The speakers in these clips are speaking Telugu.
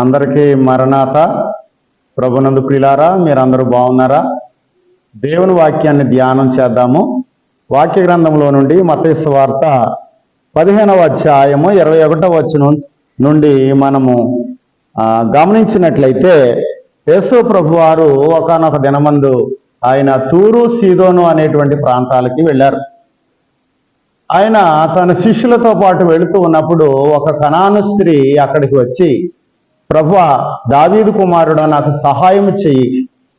అందరికీ మరణాత. ప్రభునందు ప్రియులారా, మీరందరూ బాగున్నారా? దేవుని వాక్యాన్ని ధ్యానం చేద్దాము. వాక్య గ్రంథంలో నుండి మత్తయి సువార్త 15వ అధ్యాయము 21వ వచనం నుండి మనము గమనించినట్లయితే, యేసు ప్రభువారు ఒకానొక దినమందు ఆయన తూరు సీదోను అనేటువంటి ప్రాంతాలకి వెళ్ళారు. ఆయన తన శిష్యులతో పాటు వెళుతూ ఉన్నప్పుడు ఒక కనాను స్త్రీ అక్కడికి వచ్చి, ప్రభువా, దావీదు కుమారుడా, నాకు సహాయం చెయ్యి,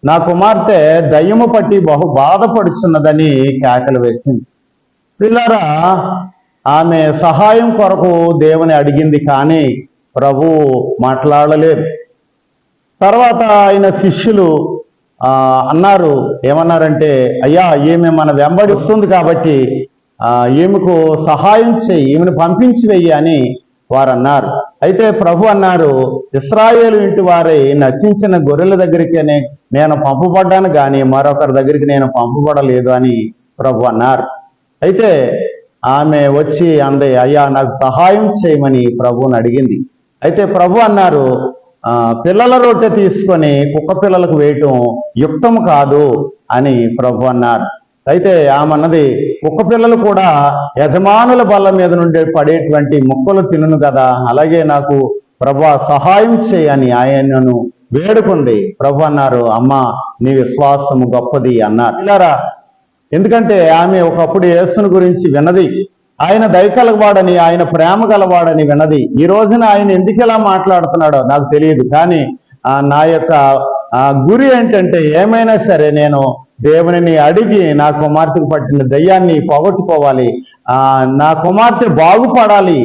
నా కుమార్తె దయ్యము పట్టి బహు బాధపడుచున్నదని కేకలు వేసింది. పిల్లరా, ఆమె సహాయం కొరకు దేవుని అడిగింది, కానీ ప్రభువు మాట్లాడలేదు. తర్వాత ఆయన శిష్యులు అన్నారు, ఏమన్నారంటే, అయ్యా, ఈమె మన వెంబడిస్తుంది కాబట్టి ఈమెకు సహాయం చేయి, ఈమెను పంపించి వెయ్యి అని వారు అన్నారు. అయితే ప్రభు అన్నారు, ఇశ్రాయేలు ఇంటి వారై నశించిన గొర్రెల దగ్గరికి నేను పంపబడ్డాను, కానీ మరొకరి దగ్గరికి నేను పంపబడలేదు అని ప్రభు అన్నారు. అయితే ఆమె వచ్చి అంది, అయ్యా, నాకు సహాయం చేయమని ప్రభువుని అడిగింది. అయితే ప్రభు అన్నారు, పిల్లల రొట్టె తీసుకొని కుక్క పిల్లలకు వేయటం యుక్తం కాదు అని ప్రభు అన్నారు. అయితే ఆమె అన్నది, కుక్క పిల్లలు కూడా యజమానుల బల్ల మీద నుండి పడేటువంటి ముక్కలు తినును కదా, అలాగే నాకు ప్రభు సహాయం చేయని ఆయనను వేడుకుంది. ప్రభు అన్నారు, అమ్మా, నీ విశ్వాసము గొప్పది అన్నారు. ఇలారా, ఎందుకంటే ఆమె ఒకప్పుడు యేసుని గురించి విన్నది, ఆయన దయ కలవాడని, ఆయన ప్రేమ గలవాడని విన్నది. ఈ రోజున ఆయన ఎందుకు ఇలా మాట్లాడుతున్నాడో నాకు తెలియదు, కానీ నా యొక్క గురి ఏంటంటే, ఏమైనా సరే నేను దేవునిని అడిగి నా కుమార్తెకు పట్టిన దయ్యాన్ని పోగొట్టుకోవాలి, నా కుమార్తె బాగుపడాలి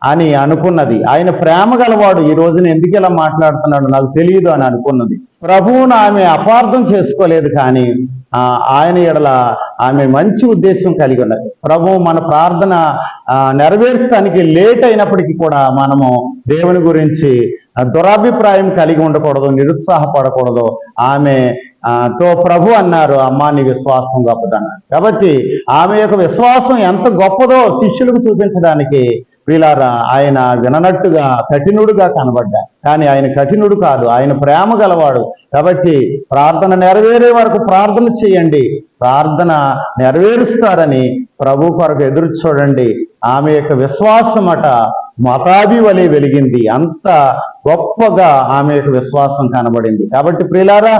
అని అనుకున్నది. ఆయన ప్రేమ గలవాడు, ఈ రోజున ఎందుకు ఇలా మాట్లాడుతున్నాడు నాకు తెలియదు అని అనుకున్నది. ప్రభువును ఆమె అపార్థం చేసుకోలేదు, కానీ ఆయన ఎడల ఆమె మంచి ఉద్దేశం కలిగి ఉన్నది. ప్రభువు మన ప్రార్థన నెరవేర్చడానికి లేట్ అయినప్పటికీ కూడా మనము దేవుని గురించి దురాభిప్రాయం కలిగి ఉండకూడదు, నిరుత్సాహపడకూడదు. ఆమె తో ప్రభు అన్నారు, అమ్మా, నీ విశ్వాసం గొప్పదన్నారు. కాబట్టి ఆమె యొక్క విశ్వాసం ఎంత గొప్పదో శిష్యులకు చూపించడానికి వీళ్ళారా ఆయన విననట్టుగా కఠినుడుగా కనబడ్డా, కానీ ఆయన కఠినుడు కాదు, ఆయన ప్రేమ గలవాడు. కాబట్టి ప్రార్థన నెరవేరే వరకు ప్రార్థన చేయండి, ప్రార్థన నెరవేరుస్తారని ప్రభు కొరకు ఎదురు చూడండి. ఆమె యొక్క విశ్వాసం మతాబి వలె వెలిగింది, అంత గొప్పగా ఆమె యొక్క విశ్వాసం కనబడింది. కాబట్టి ప్రియులారా,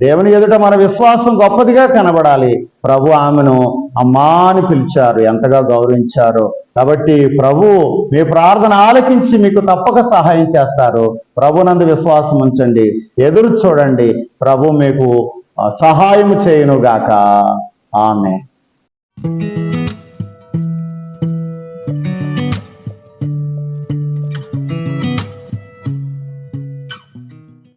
దేవుని ఎదుట మన విశ్వాసం గొప్పదిగా కనబడాలి. ప్రభు ఆమెను అమ్మా అని పిలిచారు, ఎంతగా గౌరవించారు. కాబట్టి ప్రభు మీ ప్రార్థన ఆలకించి మీకు తప్పక సహాయం చేస్తారు. ప్రభునందు విశ్వాసం ఉంచండి, ఎదురు చూడండి, ప్రభు మీకు సహాయం చేయునుగాక. ఆమేన్.